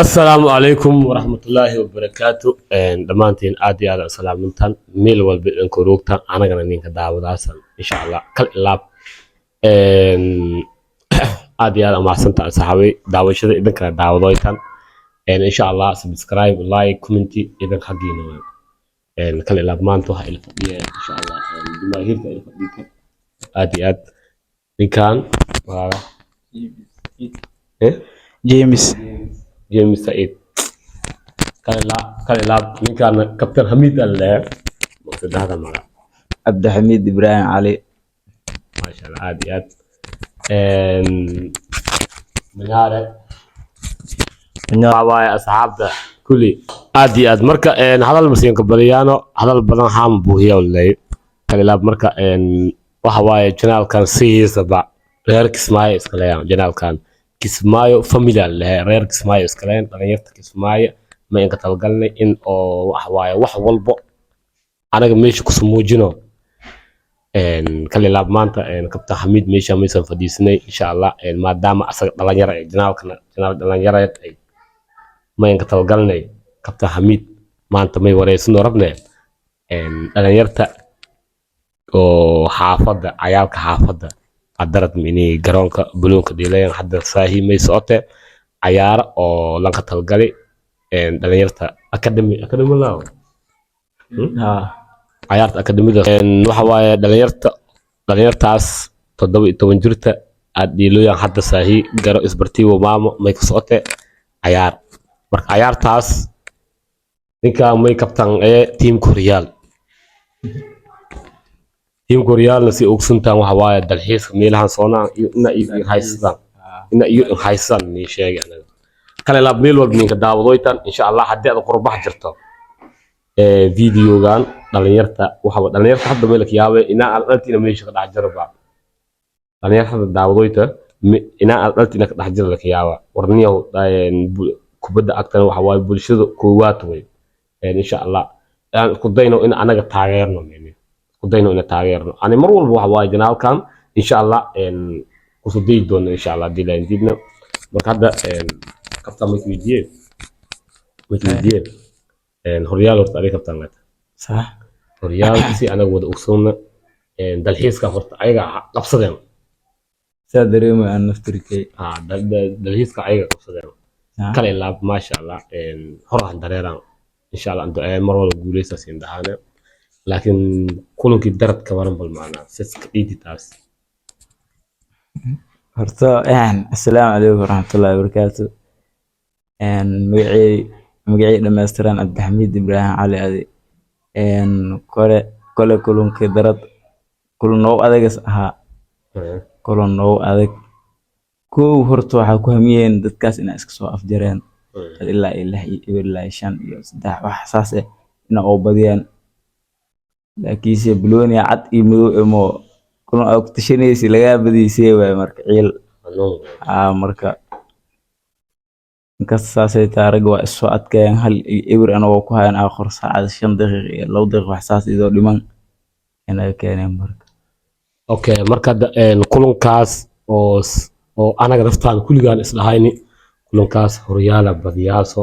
السلام عليكم ورحمة الله وبركاته. دمانتين آدي هذا السلام منتن ميل والبدن كروكتن أنا جنا نينك دعوة داسن إن شاء الله كل لاب آدي هذا مع سنت صحابي دعوة شذ إذا كان دعوة ضايتن إن شاء الله سبسكرايب لايك كومنتي إذا حقينه كل لاب ما أنتوا هاي الفيديو إن شاء الله بما هيرت الفيديو آدي آد إن كان إيه جيمس جيمس سعيد كلا من كان كابتن حميد الله مقصد هذا المرة عبد الحميد إبراهيم علي. ما شاء الله عاديات منارة واي أصحاب ده كلي عاديات مركا هذا المسيان كبريانو هذا البلان حام بوهيا ولا كلا مركا وحواي جنال كان سيس تبع رير كسماي اسكليان جنال كان كسمايو فاميليال له رير كسمايو اسكليان دلنيرتا كسمايو ما inka talgalnay in oo wax waaye wax walbo anaga meesha ku sumuujino kale laab maanta kabta Xamiid meesha maysan fadhiisnay insha Allah maadaama asaga dhalinyaro ay janaal dhalinyaro ay ma inka talgalnay kabta Xamiid maanta may wareysano rabnay dhalinyarta oo xaafada cayaalka xaafada qadarad mini garoonka buluunka diilayaan hadda saahi may socote cayaar oo lanka talgalay dhalinyarta academy laaw cayaarta academyada waxa waaye dhalinyartaas 17 jirta aad dhiiloyaan hadda saahi garo isbartiibo maamo may ka socote cayaar marka cayaartaas ninka may kabtan team Koreal si ogsuntaan waxa waaye dalxiiska meelahan soonaan iyo haysan ni sheegay anaga kale laab meel walba ninka daawadoytan insha Allah haddii aad qurbax jirto videogan dhalinyarta hadda meel ka yaabay ina aad daltina meesha ka dhax jirba dhalinyarta hadda daawadoyta ina aad daltina ka dhax jirba ka yaaba warniyow kubadda agtan waxa waaye bulshada koowaad way insha Allah aan ku dayno in anaga taageerno kudayno ina taageerno ani mar walba waxa waaye janaalkan insha Allah ku soo deey doono insha Allah dilaan dibna marka hadda kabta ma weydiiyay horyaal horta ari kabtan lata صح horyaal si anaga wada ogsoona dalxiiska horta ayaga qabsadeen سادريم أن نفتركي dalxiiska ayaga qabsadeen kale laab ma sha Allah horan dareeran insha Allah anta mar walba guuleysa siin dahaana laakiin kulankii darad ka waran bal macna siska editaas horta assalaamu calaykum waraxmatullaahi wabarakaatu magacay dhameystiran Cabdi Xamiid Ibraahim Cali adi kole kulankii darad kulan oo adagas ahaa kulan oo adag kow horta waxa ku hamiyeen dadkaas inay iska soo afjareen ilaa ilaa 5 iyo 3 wax xasaas ah ina oo badiyaan laakiinse Bolonia cad iyo madow imo kuna og tashanaysi laga badisay way marka ciil marka inkaas saasay taariga waa soo adkayeen hal ewer anoo ku hayn aakhir saacad 5 daqiiqo iyo 2 daqiiqo wax saas idoo dhiman inay keeneen marka okay marka kulankaas oo anaga naftaan kuligaan islahayni kulankaas horyaala badiyaaso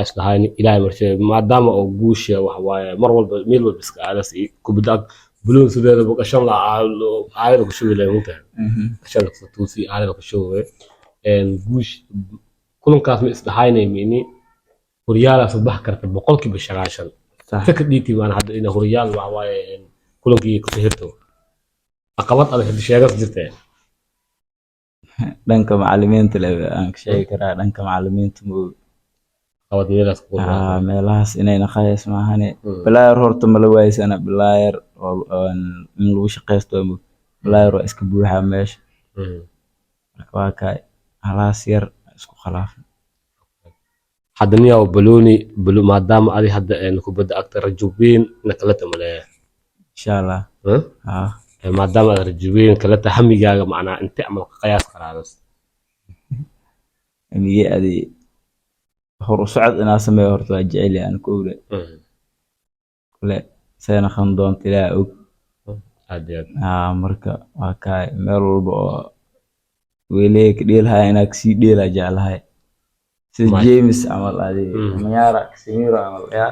islahayni ilaahay marshay maadaama oo guusha wax waaye mar walba meel walba iska aadas kubadda بلون سوداء بقشان لا عائلة كشوي لا ممتع عشان الفطوسي عائلة كشوي بوش كلهم كاسم استحاينا يميني وريال صباح كرت بقول كي بشراشن فكر ديتي وانا حد إنه وريال وعواي كلهم كي كسهرتو عقبات على هذا الشيء قصدي جرته دنك معلمين تلا أنك شيء كرا دنك معلمين تمو عقبات ميلاس ميلاس إننا خايس معهني بلاير هرت ملوايس أنا بلاير من لو شقيستو بلاير اسك بوحا ماشي واكاي خلاص ير اسكو خلاف حدنيا وبلوني ما دام ادي حد انكو بدا اكثر رجوبين نكلت ملاه ان شاء الله ما دام رجوبين كلت حميغا معناها انت عمل قياس قرارس امي ادي هور سعد انا سمي هورتا جعلي ان كوله كله سنه خندون تلا عادي marka waa kaay meel walba oo weeley ka dheelahay inaa kasii dheela jeclahay sida Maay. James camal adi Mm. Manyara Casemiro camal yaa